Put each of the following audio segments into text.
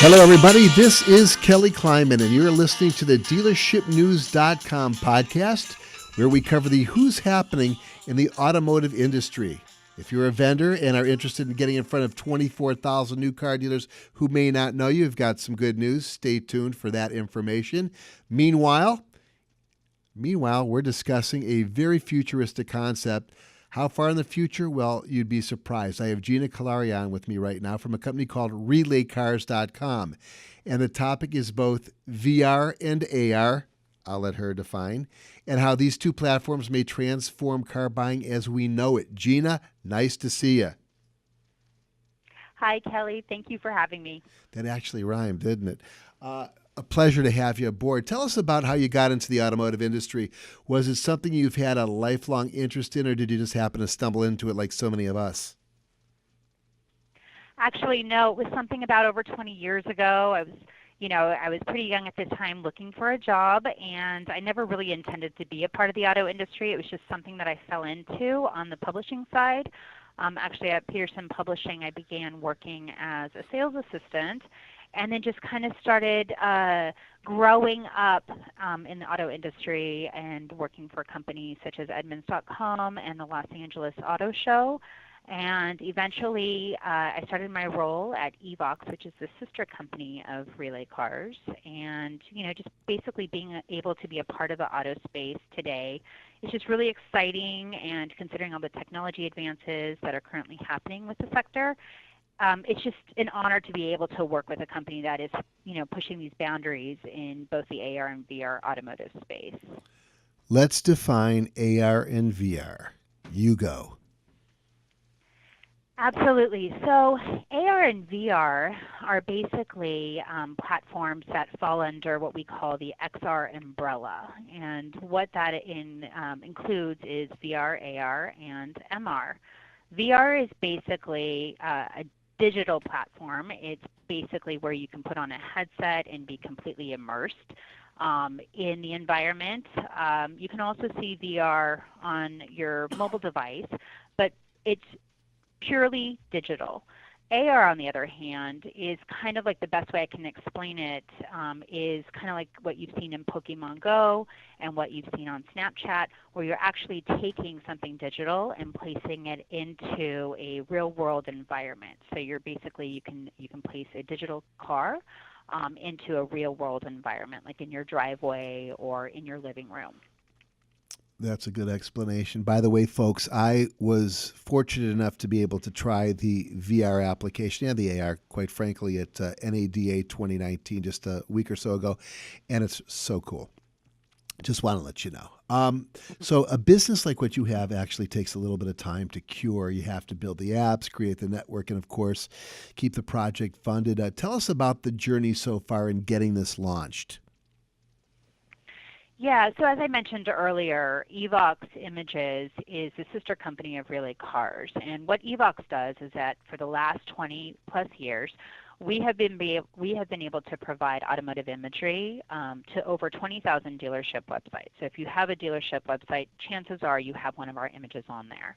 Hello, everybody. This is Kelly Kleiman, and you're listening to the DealershipNews.com podcast, where we cover the who's happening in the automotive industry. If you're a vendor and are interested in getting in front of 24,000 new car dealers who may not know you, we've got some good news. Stay tuned for that information. Meanwhile, we're discussing a very futuristic concept. How far in the future? Well, you'd be surprised. I have Gina Callari on with me right now from a company called RelayCars.com. And the topic is both VR and AR, I'll let her define, and how these two platforms may transform car buying as we know it. Gina, nice to see you. Hi, Kelly. Thank you for having me. That actually rhymed, didn't it? A pleasure to have you aboard. Tell us about how you got into the automotive industry. Was it something you've had a lifelong interest in, or did you just happen to stumble into it like so many of us? Actually, no, it was something about over 20 years ago. I was pretty young at the time looking for a job, and I never really intended to be a part of the auto industry. It was just something that I fell into on the publishing side. Actually, at Peterson Publishing, I began working as a sales assistant, and then just kind of started growing up in the auto industry and working for companies such as Edmunds.com and the Los Angeles Auto Show. And eventually I started my role at Evox, which is the sister company of RelayCars, and just basically being able to be a part of the auto space today is just really exciting, and considering all the technology advances that are currently happening with the sector, it's just an honor to be able to work with a company that is, pushing these boundaries in both the AR and VR automotive space. Let's define AR and VR. You go. Absolutely. So AR and VR are basically platforms that fall under what we call the XR umbrella. And what that includes is VR, AR, and MR. VR is basically a digital platform. It's basically where you can put on a headset and be completely immersed in the environment. You can also see VR on your mobile device, but it's purely digital. AR, on the other hand, is kind of like, the best way I can explain it is kind of like what you've seen in Pokemon Go and what you've seen on Snapchat, where you're actually taking something digital and placing it into a real-world environment. So you're basically, you can place a digital car into a real-world environment, like in your driveway or in your living room. That's a good explanation. By the way, folks, I was fortunate enough to be able to try the VR application and the AR, quite frankly, at NADA 2019 just a week or so ago, and it's so cool. Just want to let you know. So a business like what you have actually takes a little bit of time to cure. You have to build the apps, create the network, and, of course, keep the project funded. Tell us about the journey so far in getting this launched. Yeah, so as I mentioned earlier, Evox Images is the sister company of RelayCars. And what Evox does is that for the last 20 plus years, we have been able to provide automotive imagery to over 20,000 dealership websites. So if you have a dealership website, chances are you have one of our images on there.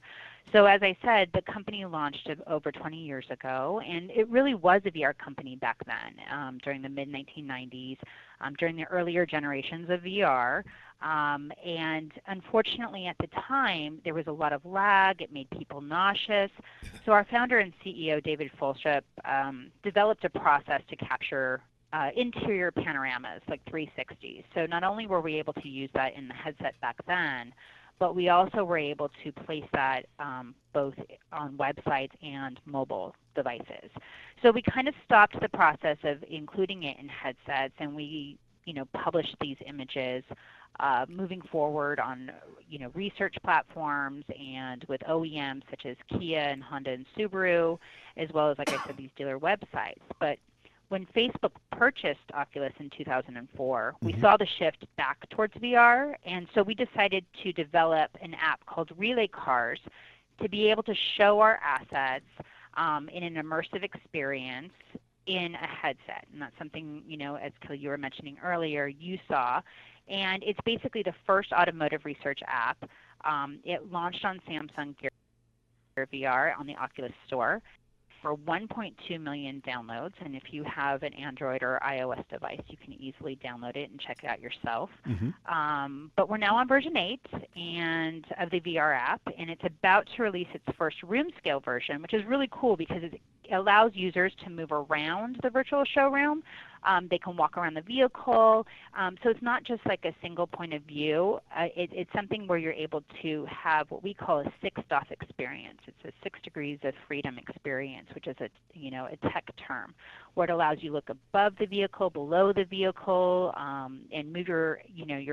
So as I said, the company launched over 20 years ago, and it really was a VR company back then during the mid-1990s, during the earlier generations of VR. And unfortunately at the time, there was a lot of lag. It made people nauseous. So our founder and CEO, David Fulship, developed a process to capture interior panoramas, like 360s. So not only were we able to use that in the headset back then, but we also were able to place that both on websites and mobile devices. So we kind of stopped the process of including it in headsets, and we published these images moving forward on research platforms and with OEMs such as Kia and Honda and Subaru, as well as, like I said, these dealer websites. But when Facebook purchased Oculus in 2004, we saw the shift back towards VR, and so we decided to develop an app called RelayCars to be able to show our assets in an immersive experience in a headset. And that's something, as Kelly, you were mentioning earlier, you saw. And it's basically the first automotive research app. It launched on Samsung Gear VR on the Oculus Store. over 1.2 million downloads, and if you have an Android or iOS device, you can easily download it and check it out yourself. But we're now on version 8 and of the VR app, and it's about to release its first room scale version, which is really cool because it allows users to move around the virtual showroom. They can walk around the vehicle. So it's not just like a single point of view. It's something where you're able to have what we call a 6-DoF experience. It's a 6 degrees of freedom experience, which is a tech term, where it allows you to look above the vehicle, below the vehicle, and move your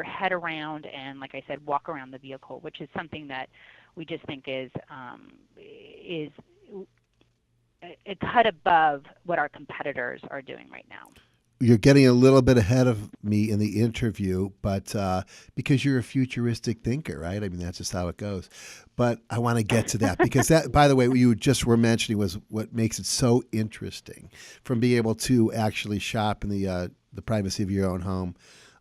head around and, like I said, walk around the vehicle, which is something that we just think is a cut above what our competitors are doing right now. You're getting a little bit ahead of me in the interview, but because you're a futuristic thinker, right? I mean, that's just how it goes. But I want to get to that because that, by the way, what you just were mentioning was what makes it so interesting, from being able to actually shop in the privacy of your own home.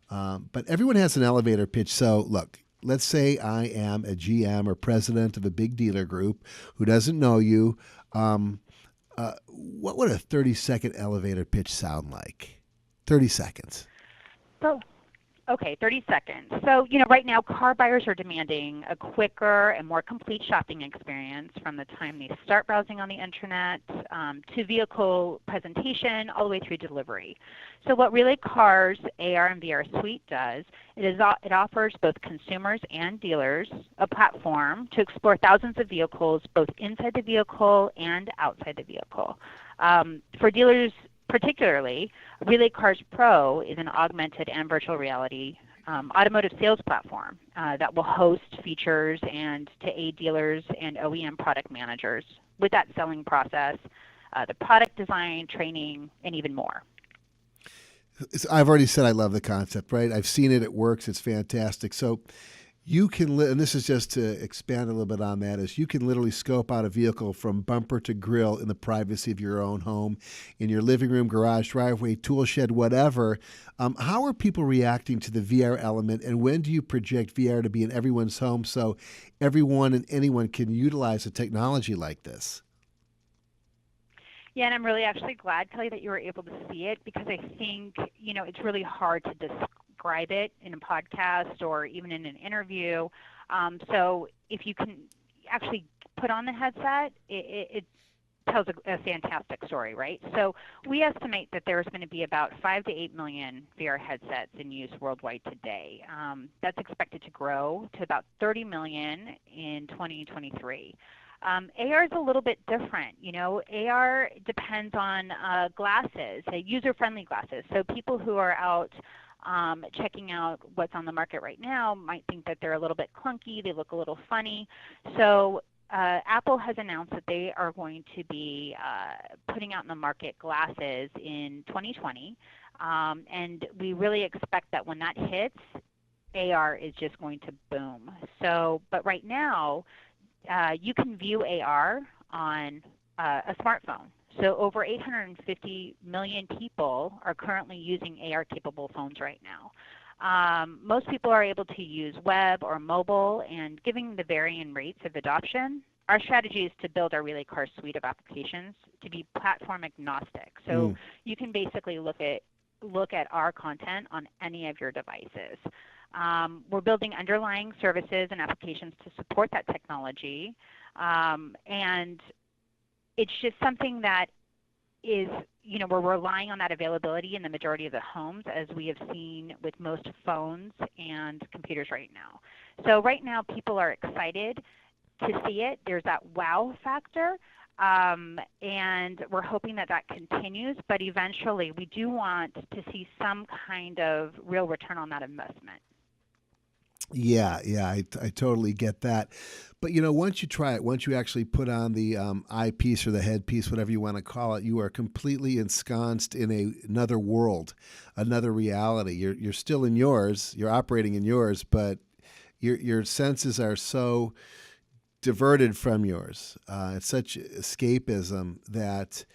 But everyone has an elevator pitch. So look, let's say I am a GM or president of a big dealer group who doesn't know you. What would a 30-second elevator pitch sound like? 30 seconds. So, okay, 30 seconds. So, right now car buyers are demanding a quicker and more complete shopping experience from the time they start browsing on the internet to vehicle presentation all the way through delivery. So what RelayCars AR and VR Suite does, it offers both consumers and dealers a platform to explore thousands of vehicles both inside the vehicle and outside the vehicle. For dealers particularly, RelayCars Pro is an augmented and virtual reality automotive sales platform that will host features and to aid dealers and OEM product managers with that selling process, the product design, training, and even more. I've already said I love the concept, right? I've seen it. It works. It's fantastic. So you can, and this is just to expand a little bit on that, is you can literally scope out a vehicle from bumper to grill in the privacy of your own home, in your living room, garage, driveway, tool shed, whatever. How are people reacting to the VR element, and when do you project VR to be in everyone's home so everyone and anyone can utilize a technology like this? Yeah, and I'm really actually glad, Kelly, that you were able to see it, because I think, it's really hard to describe it in a podcast or even in an interview. So if you can actually put on the headset, it tells a fantastic story, right? So we estimate that there's going to be about 5 to 8 million VR headsets in use worldwide today. That's expected to grow to about 30 million in 2023. AR is a little bit different. AR depends on glasses, user-friendly glasses. So people who are out checking out what's on the market right now might think that they're a little bit clunky, they look a little funny. So Apple has announced that they are going to be putting out in the market glasses in 2020. And we really expect that when that hits, AR is just going to boom. So, but right now, you can view AR on a smartphone. So over 850 million people are currently using AR-capable phones right now. Most people are able to use web or mobile, and given the varying rates of adoption, our strategy is to build our RelayCars suite of applications to be platform agnostic. So you can basically look at our content on any of your devices. We're building underlying services and applications to support that technology, and it's just something that is, we're relying on that availability in the majority of the homes, as we have seen with most phones and computers right now. So right now, people are excited to see it. There's that wow factor, and we're hoping that continues, but eventually we do want to see some kind of real return on that investment. Yeah, I totally get that. But, once you try it, once you actually put on the eyepiece or the headpiece, whatever you want to call it, you are completely ensconced in another world, another reality. You're still in yours, you're operating in yours, but your senses are so diverted from yours. It's such escapism that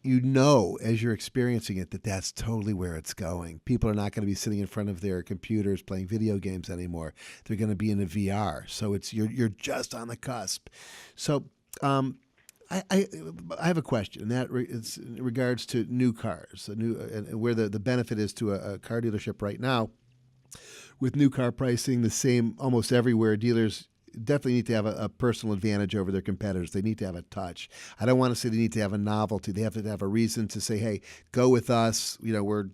as you're experiencing it, that's totally where it's going. People are not going to be sitting in front of their computers playing video games anymore. They're going to be in a VR. So you're just on the cusp. So I have a question, and it's in regards to new cars, and where the benefit is to a car dealership right now. With new car pricing the same almost everywhere, dealers definitely need to have a personal advantage over their competitors. They need to have a touch. I don't want to say they need to have a novelty. They have to have a reason to say, hey, go with us. We're,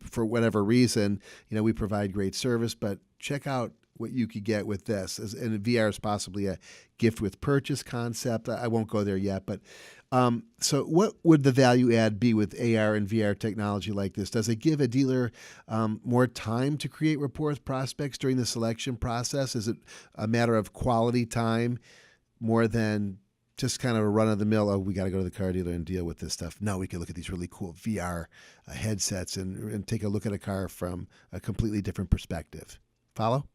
for whatever reason, we provide great service, but check out what you could get with this. And VR is possibly a gift with purchase concept. I won't go there yet, but so what would the value add be with AR and VR technology like this? Does it give a dealer more time to create rapport with prospects during the selection process? Is it a matter of quality time more than just kind of a run-of-the-mill, we got to go to the car dealer and deal with this stuff? No, we can look at these really cool VR headsets and take a look at a car from a completely different perspective. Follow?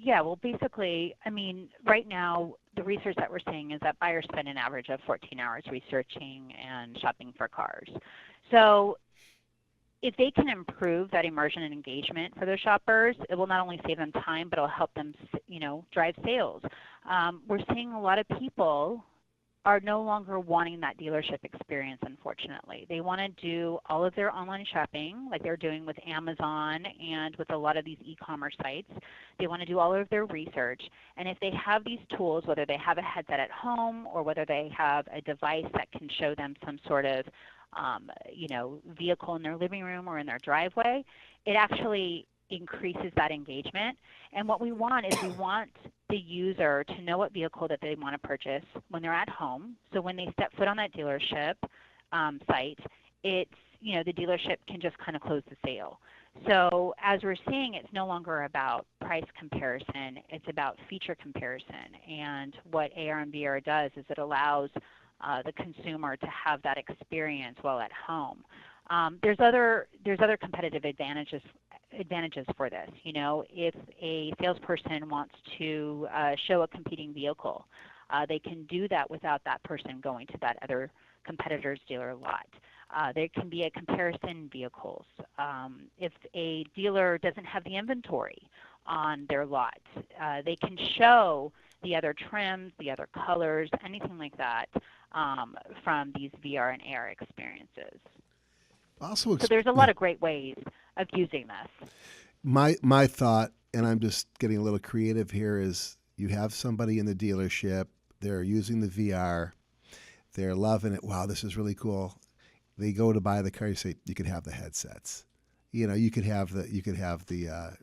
Yeah, well, basically, right now, the research that we're seeing is that buyers spend an average of 14 hours researching and shopping for cars. So if they can improve that immersion and engagement for their shoppers, it will not only save them time, but it'll help them, drive sales. We're seeing a lot of people are no longer wanting that dealership experience, unfortunately. They want to do all of their online shopping like they're doing with Amazon and with a lot of these e-commerce sites. They want to do all of their research. And if they have these tools, whether they have a headset at home or whether they have a device that can show them some sort of vehicle in their living room or in their driveway, it actually increases that engagement. And what we want is we want the user to know what vehicle that they want to purchase when they're at home. So when they step foot on that dealership site, it's, the dealership can just kind of close the sale. So as we're seeing, it's no longer about price comparison, it's about feature comparison. And what AR and VR does is it allows the consumer to have that experience while at home. There's other competitive advantages for this. If a salesperson wants to show a competing vehicle, they can do that without that person going to that other competitor's dealer lot. There can be a comparison vehicles. If a dealer doesn't have the inventory on their lot, they can show the other trims, the other colors, anything like that from these VR and AR experiences. So there's a lot of great ways of using this. My thought, and I'm just getting a little creative here, is you have somebody in the dealership, they're using the VR, they're loving it. Wow, this is really cool. They go to buy the car. You say you could have the headsets. You could have the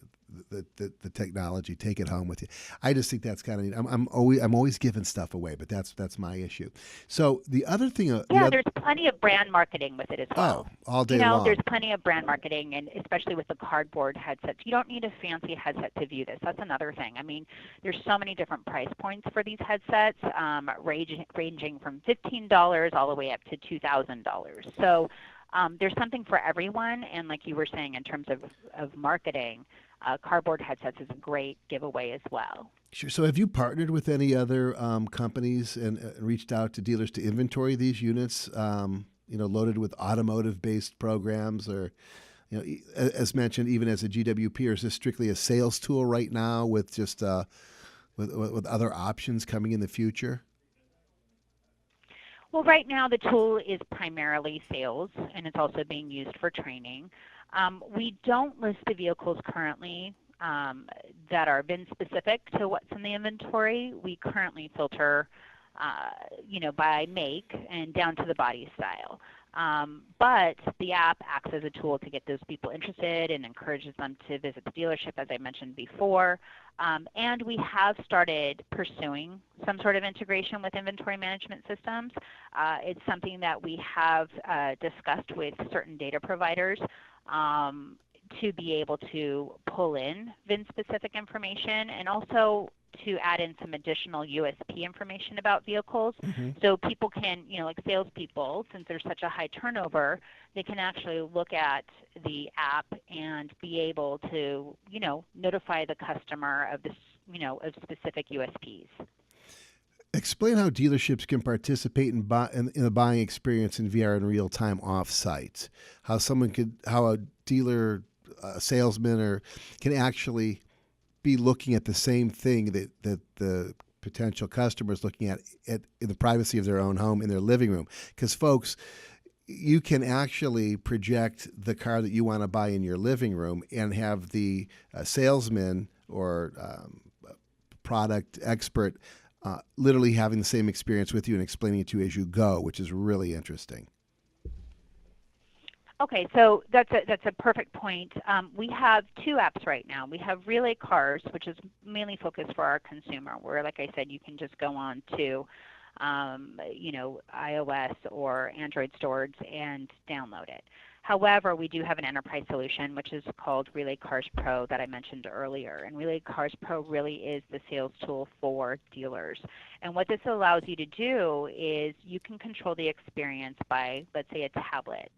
technology. Take it home with you. I just think that's kind of neat. I'm always giving stuff away, but that's my issue. So the other thing, there's plenty of brand marketing with it as well. Oh, all day long. There's plenty of brand marketing, and especially with the cardboard headsets. You don't need a fancy headset to view this. That's another thing. There's so many different price points for these headsets, ranging from $15 all the way up to $2,000. So there's something for everyone, and like you were saying, in terms of marketing, cardboard headsets is a great giveaway as well. Sure. So have you partnered with any other companies and reached out to dealers to inventory these units, loaded with automotive-based programs, or, as mentioned, even as a GWP, or is this strictly a sales tool right now with just with other options coming in the future? Well, right now the tool is primarily sales, and it's also being used for training. We don't list the vehicles currently that are VIN specific to what's in the inventory. We currently filter, by make and down to the body style. But the app acts as a tool to get those people interested and encourages them to visit the dealership, as I mentioned before. And we have started pursuing some sort of integration with inventory management systems. It's something that we have discussed with certain data providers to be able to pull in VIN-specific information, and also to add in some additional USP information about vehicles. Mm-hmm. So people can, like salespeople, since there's such a high turnover, they can actually look at the app and be able to, notify the customer of this, of specific USPs. Explain how dealerships can participate in the buying experience in VR in real time off-site. How a dealer, salesman, can actually be looking at the same thing that the potential customers looking at in the privacy of their own home in their living room. Because folks, you can actually project the car that you want to buy in your living room and have the salesman or product expert literally having the same experience with you and explaining it to you as you go, which is really interesting. Okay, so that's a perfect point. We have two apps right now. We have RelayCars, which is mainly focused for our consumer, where, like I said, you can just go on to iOS or Android stores and download it. However, we do have an enterprise solution, which is called RelayCars Pro that I mentioned earlier. And RelayCars Pro really is the sales tool for dealers. And what this allows you to do is you can control the experience by, let's say, a tablet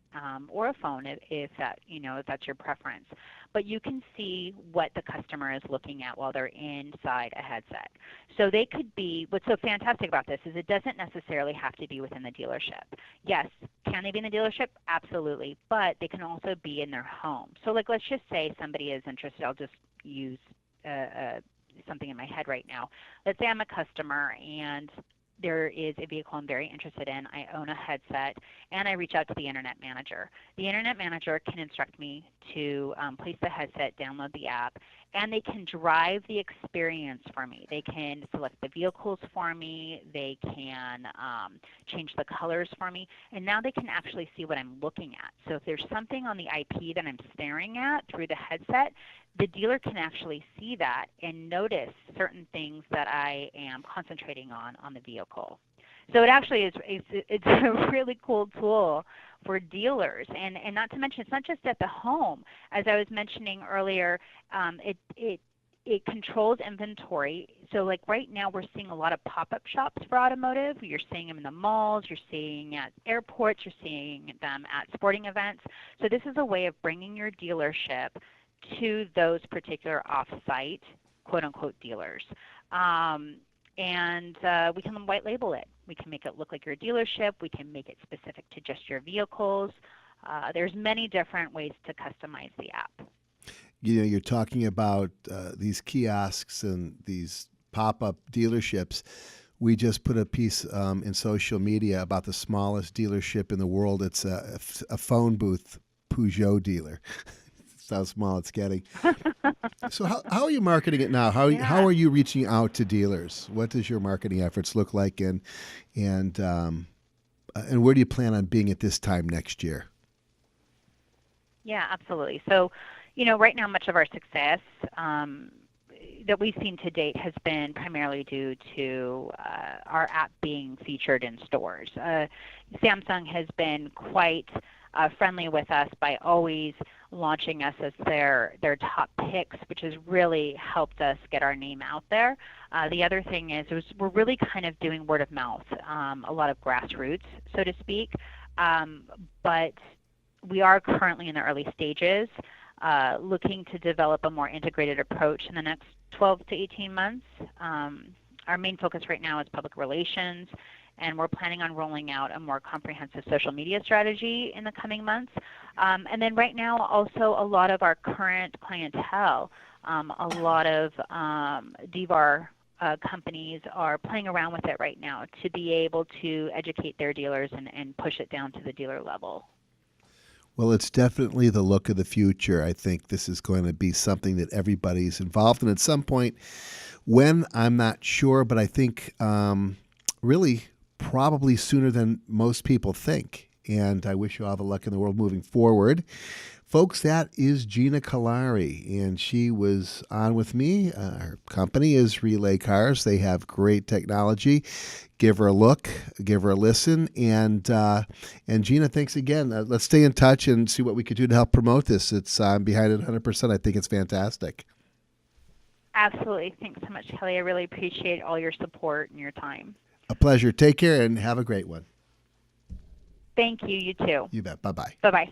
or a phone, if that's your preference. But you can see what the customer is looking at while they're inside a headset. So they could be, what's so fantastic about this is it doesn't necessarily have to be within the dealership. Yes, can they be in the dealership? Absolutely, but they can also be in their home. So like, let's just say somebody is interested. I'll just use something in my head right now. Let's say I'm a customer and there is a vehicle I'm very interested in. I own a headset, and I reach out to the Internet Manager. The Internet Manager can instruct me to place the headset, download the app, and they can drive the experience for me. They can select the vehicles for me. They can change the colors for me, and now they can actually see what I'm looking at. So if there's something on the IP that I'm staring at through the headset, the dealer can actually see that and notice certain things that I am concentrating on the vehicle. So it actually is it's a really cool tool for dealers, and not to mention it's not just at the home. As I was mentioning earlier, it controls inventory. So like right now we're seeing a lot of pop-up shops for automotive. You're seeing them in the malls, you're seeing at airports, you're seeing them at sporting events. So this is a way of bringing your dealership to those particular off-site, quote-unquote, dealers. And we can white label it. We can make it look like your dealership. We can make it specific to just your vehicles. There's many different ways to customize the app. You're talking about these kiosks and these pop-up dealerships. We just put a piece in social media about the smallest dealership in the world. It's a phone booth Peugeot dealer. How small it's getting. So how are you marketing it now? How are you reaching out to dealers? What does your marketing efforts look like, and where do you plan on being at this time next year? Yeah, absolutely. So, right now much of our success that we've seen to date has been primarily due to our app being featured in stores. Samsung has been quite friendly with us by always launching us as their top picks, which has really helped us get our name out there. The other thing is we're really kind of doing word of mouth, a lot of grassroots, so to speak. But we are currently in the early stages, looking to develop a more integrated approach in the next 12 to 18 months. Our main focus right now is public relations, and we're planning on rolling out a more comprehensive social media strategy in the coming months. And then right now also a lot of our current clientele, a lot of DVAR companies are playing around with it right now to be able to educate their dealers and push it down to the dealer level. Well, it's definitely the look of the future. I think this is going to be something that everybody's involved in at some point. When, I'm not sure, but I think really probably sooner than most people think. And I wish you all the luck in the world moving forward. Folks, that is Gina Callari, and she was on with me. Her company is RelayCars. They have great technology. Give her a look, give her a listen, and Gina, thanks again. Let's stay in touch and see what we could do to help promote this. I'm behind it 100%. I think it's fantastic. Absolutely. Thanks so much, Kelly. I really appreciate all your support and your time. A pleasure. Take care and have a great one. Thank you. You too. You bet. Bye-bye. Bye-bye.